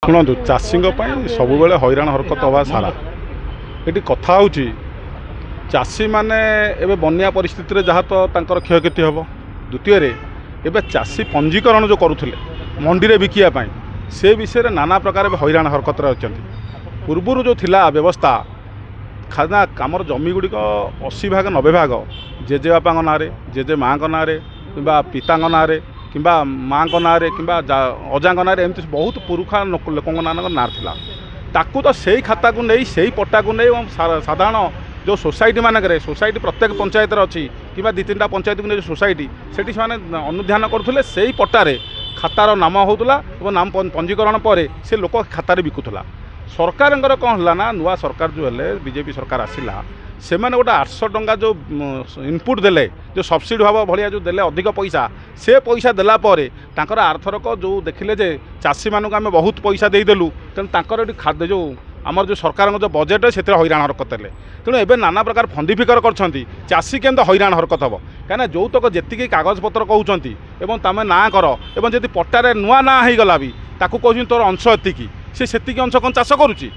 शुणु चाषी सब हईराण हरकत हवा सारा ये कथा हूँ चाषी मैंने एवं बन्या परिस्थिति जहाँ तो क्षयक्षति हम द्वितीय एवं चाषी पंजीकरण जो करुले मंडी बिकापी से विषय नाना प्रकार हईराण हरकत अच्छा पूर्वर जो थिला व्यवस्था खाना आमर जमी गुड़िक 80 भाग 90 भाग जेजेबापा ना जेजे माँ ना कि पिता ना कि माँ ना कि अजा ना एमती बहुत पुरुखा लोक ना ताकू तो से खाता को नहीं से पट्टा को नहीं साधारण जो सोसाइटी मानक सोसाइटी प्रत्येक पंचायत अच्छी कि 2-3टा पंचायत को नहीं सोसाइटी से अनुध्यान करुले से पट्टार खातार नाम होता नाम पंजीकरण पर से लोक खातार बिकुला सरकार कौन है ना नुआ सरकार जो है बीजेपी सरकार आसला से मैंने गोटे 800 टंका जो इनपुट देले जो सब्सिडी भाव भाया जो देले अधिक पैसा से पैसा देलापर तांकर आरथरक जो देखिले जे चाषी मानक आम बहुत पैसा देदेलु तेणु ये खाद्य जो आमर जो सरकार जो बजेट है से हईराण हरकत है तेणु एवं नाना प्रकार फंदी फिकर कर चाषी केमती हईराण हरकत हम कहीं जौतक जी कागज पत्र कहते तुम ना कर एवं जब पट्टारे नुआ ना हो गला भी कहते तोर अंश एतिकी से अंश कौन चाष करुच्ची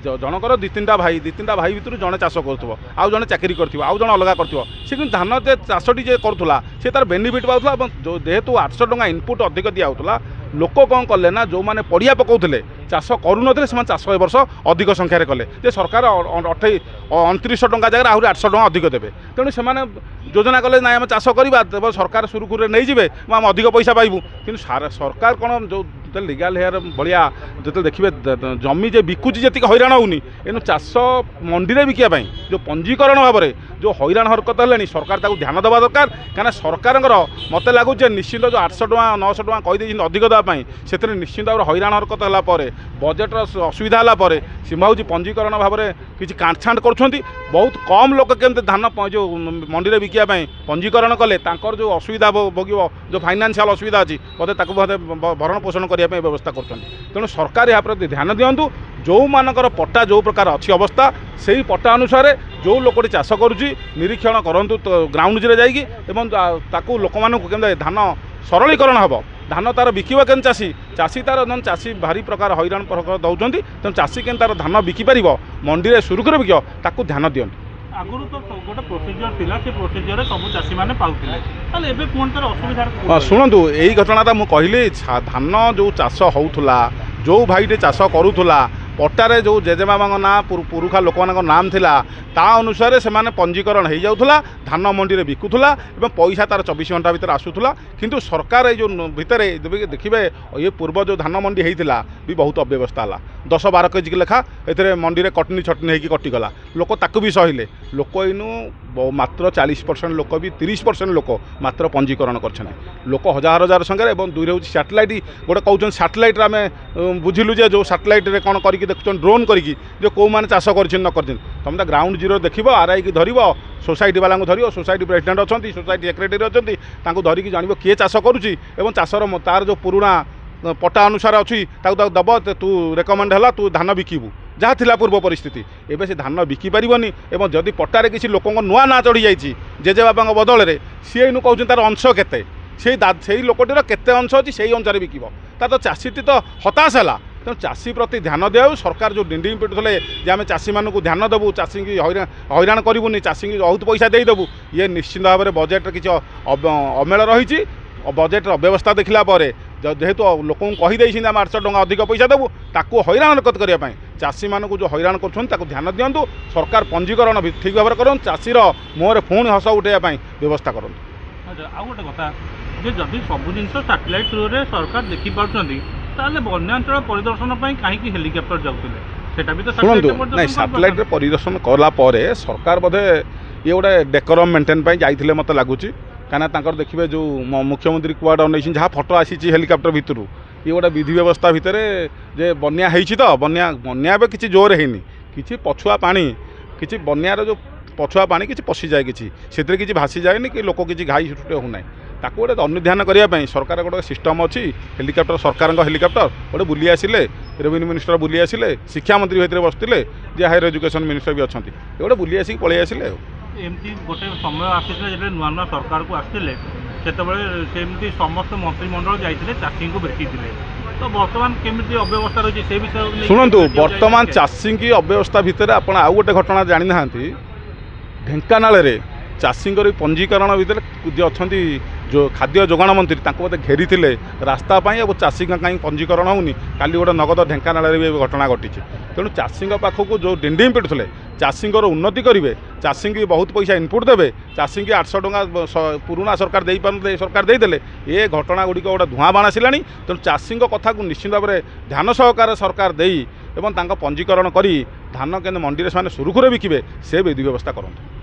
जनकर 2-3टा भाई भितर जड़े चाष कर आउ जड़े चाकरी कर जड़े अलग कर धान चाषटी जे करूला से तार बेनिफिट पाला जो जेहेतु 800 टंका इनपुट अधिक दिखाला लोक कौन कले ना जो मैंने पड़िया पकाउले चाष करूनते चाष ए वर्ष अधिक संख्यार कले जे सरकार 2900 टंका जगह आहरी 800 टंका अधिक देवे तेणु से योजना कले ना आम चाष करवा सरकार सुरुखुरे नहीं जाए आम अधिक पैसा पाइबू कि सरकार कौन जो लिगाल हेयर भाया जो देखिए जमी जे बिकुची जी हईराण होनी एनु चाष मंडी में बिकापी जो पंजीकरण भाव में जो हईराण हरकत है सरकार ताकू ध्यान देवा दरकार कहीं सरकार मत लगुच निश्चित जो 800 टंका 900 टंका कहीदे अधिक देवाई से निश्चित भाव हईराण हरकत है बजेट असुविधा है सी हूँ पंजीकरण भाव में किसी काटछाट कर बहुत कम लोक केमती धान जो मंडी में बिकापी पंजीकरण कले जो असुविधा भोग जो फाइनान्शियल असुविधा अच्छी बोधे भरण पोषण करने व्यवस्था कर तेणु सरकार या प्रति ध्यान दिंतु जो मानकर पट्टा जो प्रकार अच्छी अवस्था से ही पट्टा अनुसार जो लोकटी चाष करुच्ची निरीक्षण करूँ तो ग्राउंड जीरे जाकि लोक मानक धान सरलीकरण हम धान तार बिकिबा के चाषी तार चाषी भारी प्रकार हईराण दौरान तेणु चाषी के तार धान बिकिपर मंडी में सुरुखुरे बिक ताकू ध्यान दिंतु आगुरी तो गोटे प्रोसीजर थिला से प्रोसीजर सब चाषी मैंने पाऊले शुणु यही घटना मुझे कहली धान जो चाष होउथुला जो भाईटे चाष करूला पट्टारे जो जेजेमामा ना पुरुखा लोक नाम थिला ता अनुसार से माने पंजीकरण हो जाउथुला धान मंडी में बिकुला पैसा तार 24 घंटा भीतर आसूला किंतु सरकार ये जो भितर देखिए ये पूर्व जो धान मंडी होता भी बहुत अव्यवस्था है 10-12 केजी लेखा ए मंडी में कटनी छटनी होगी कटिगला लोक ताकू भी सहिले लोक इनू मात्र 40% लोक भी 30% लोक मात्र पंजीकरण कर लोक हजार हजार संख्यार दुई हूँ सैटेलाइट गोटे कहते सैटेलाइट आम बुझिलु जो सैटेलाइट कौन करके देखुन ड्रोन करके जो कौ मैंने चाष कर तुम तो ग्राउंड जीरो देख आरआई की धर सोसाइटी वाला धर सोसाइटी प्रेसिडेंट अच्छा सोसाइटी सेक्रेटरी अच्छा धरिकी जान किए चाष करुच्ची चाषर तार जो पुराणा पट्टा अनुसार अच्छी दब तू रेकमेंड है तू धान बिकबू जहाँ थिला पूर्व परिस्थिति एवं से धान बिकिपारनी और जदि पट्टारे किसी लोक नुआ ना चढ़ी जाइए जेजे बापा बदल में सी इनू कहते तार अंश केते से लोकटीर केते अंश अच्छी से अनुसार बिकब ता तो चाषीटी तो हताश है तेणु चाषी प्रति ध्यान दिया सरकार जो डिंडिंग पिटुले आम चाषी मानक ध्यान देवु चाषी की हईराण करूनी चाषी की बहुत पैसा देदेबू ये निश्चित भाव में बजेट किसी अमेल रही बजेट अव्यवस्था देखला जेहेतु लोक कहीदे आम 800 टंका अधिक पैसा देवु ताकू हईराण हरकत करने चाषी मानक जो हईराण कर ध्यान दिंतु सरकार पंजीकरण ठीक भाव कर चाषीर मुहर पुणी हस उठाइवाई व्यवस्था करूँ। आउ गोटे कथा जदि सब जिन सैटेलाइट थ्रू सरकार देखिपुं ताले बन्यांचल परिदर्शन कहीं हेलिकप्टर जाते भी तो शुणु सैटेलाइट परिदर्शन कलापर सरकार बोधे ये गोटे डेकोरम मेंटेन जाइए मत लगुच कहीं देखिए जो मुख्यमंत्री कुआड नहीं जहाँ फटो आसी हेलिकप्टर भितर ये गोटे विधि व्यवस्था भितर जे बन्या तो बन्या किसी जोर है कि पछुआ पानी कि बन्यार जो पछुआ पानी कि पशि जाए कि भासी जाए कि लोक किसी घाई छुटे होना ताको गोटे अनुध्यान करने सरकार गोटे सिस्टम अच्छी हेलिकप्टर सरकार हेलिकप्टर गोटे बुली आसिले रेवेन्यू मिनिस्टर बुली आसिले शिक्षा मंत्री भीतर बसते जे हायर एजुकेशन मिनिस्टर भी अच्छा गोटे बुली आसिक पलि आसिले एमती गोटे समय आसी नुआ नुआ सरकार को आसते से समस्त मंत्रिमंडल जाते चाषी को भेटी तो बर्तमान केमिति अव्यवस्था रही से विषय शुणु बर्तमान चाषी की अव्यवस्था भितर आप आउ गोटे घटना जानी ना ढेंकानाल चाषी पंजीकरण भितर जे अच्छा जो खाद्य जोगाण मंत्री बोधे घेरी रास्ता और चाषी कहीं पंजीकरण होनी काली गोटे नगद ढेंकानाल भी घटना घटी तेणु चाषी पाखक जो डिंडिम पिटुले चाषी उन्नति करेंगे चाषी की बहुत पैसा इनपुट देवे चाषी की 800 टंका पुराना सरकार दे पारे सरकार देदेले ये घटना गुड़िक गोटे धूआं बाण आसला तेणु चाषी कथा को निश्चित भाव में ध्यान सहकार सरकार दे पंजीकरण कर धान के मंडी में सुरुखुरे बिकिबे से विधि व्यवस्था करूँ।